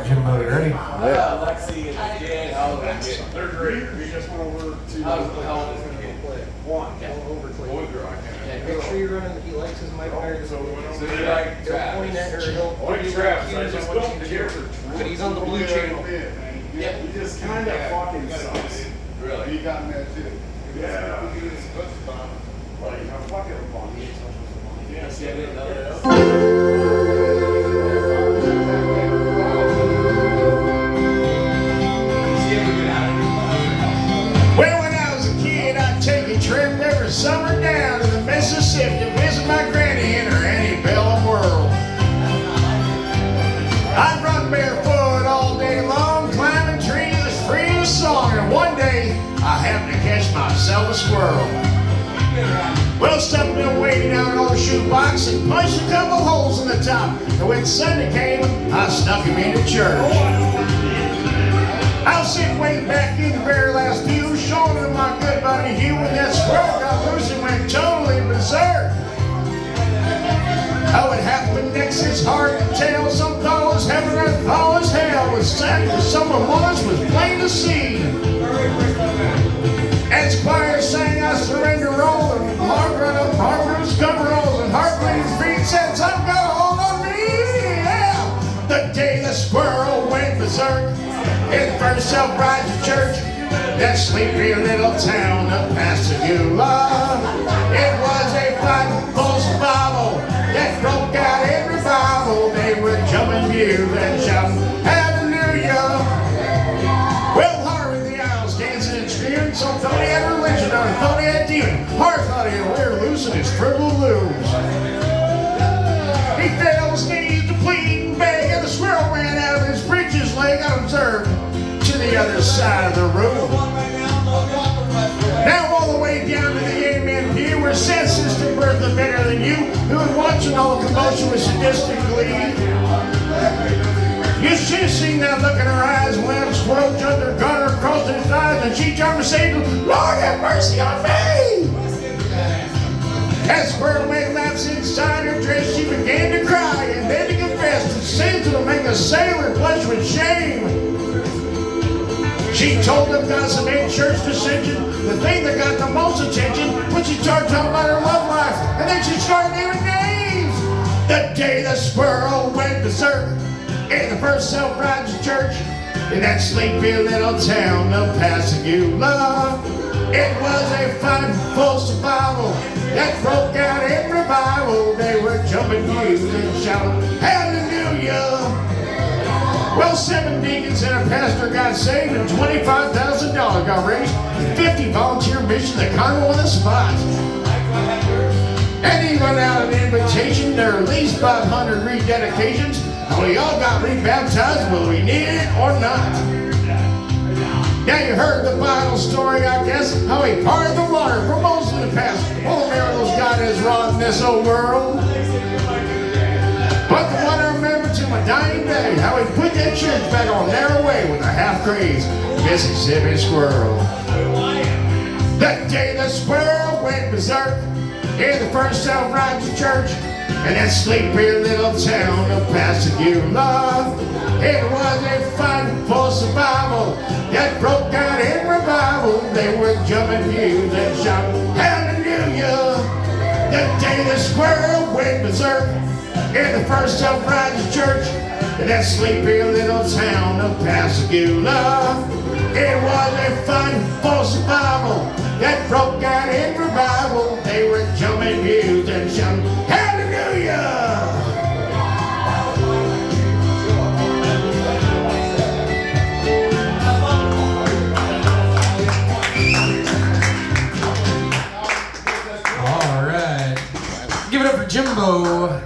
Jimbo, you ready? Yeah. Lexi and the kid, how old is it? They're great. We just went over to How old is the kid? one. Yeah. Over boy, girl. I can't. Make sure you're running. He likes his mic better. So we went over So you there. like He'll point at her. He'll I like give you Travis. I cues just on what don't you care do. for But he's on the blue channel. Yeah. He just kind of fucking sucks. Really? He got mad too. Yeah. Like, Now fuck it, Bonnie. Yes, yeah, I didn't know that. Well, when I was a kid, I'd take a trip every summer down to the Mississippi to visit my granny in her antebellum world. I'd run barefoot all day long, climbing trees as free as song, and one day I happened to catch myself a squirrel. Well, stuffed him away down an old shoebox and punched a couple holes in the top. And when Sunday came, I snuck him into church. I was sitting way back in the very last pew, showing him my good buddy Hugh, when that squirrel got loose and went totally berserk. Oh, it happened next his heart and tail. Some thought was heaven and thought was hell. Was sad for someone was plain to see. As choir sang, I surrender all, and heart run up, heart rose coveralls, and heart bleeds feet said, "Some got a hold on me." Yeah, the day the squirrel went berserk. In first self-righteous church, that sleepy little town of Pascagoula. It was a fight for survival that broke out in revival. They were jumping views and shouting, "Hallelujah!" Well, Harvey the Owls dancing and screaming, some thought he had religion, others thought he had demon. Hart thought he had wear loose and his frugal lose. He fell his knees to plead and beg, and the squirrel ran out of his breeches leg unobserved to the other side of the room. Now all the way down to the amen pew, where said Sister Bertha better than you, who was watching all the commotion with sadistic glee. You should have seen that look in her eyes when the squirrel jumped her gunner across his thighs, and she jumped and said, "Lord have mercy on me!" As Squirrel made laps inside her dress, she began to cry and then to confess that sins will make a sailor blush with shame. She told them consummate church dissension, the thing that got the most attention, when she started talking about her love life, and then she started naming names. The day the squirrel went berserk in the first self-righteous church in that sleepy little town of Pascagoula. It was a fight for survival that broke out in revival. They were jumping views and shouting, "Hallelujah!" Well, 7 deacons and a pastor got saved, and $25,000 got raised, and 50 volunteer missions that kind of on the spot. And he run out an invitation to at least 500 rededications, and we all got rebaptized whether we needed it or not. Now you heard the Bible story, I guess, how he parted the water for most of the past. All the miracles God has wrought in this old world. But the one I remember to my dying day, how he put that church back on narrow way with a half-crazed Mississippi squirrel. That day the squirrel went berserk in the first self-righteous church in that sleepy little town of Pascagoula. It was a fight for survival that broke out in revival. They were jumping views and shouting, "Hallelujah!" The day the squirrel went berserk in the first self-righteous church in that sleepy little town of Pascagoula. It was a fight for survival that broke out in revival. They were jumping views and shouting, "Hallelujah!" All right. Give it up for Jimbo.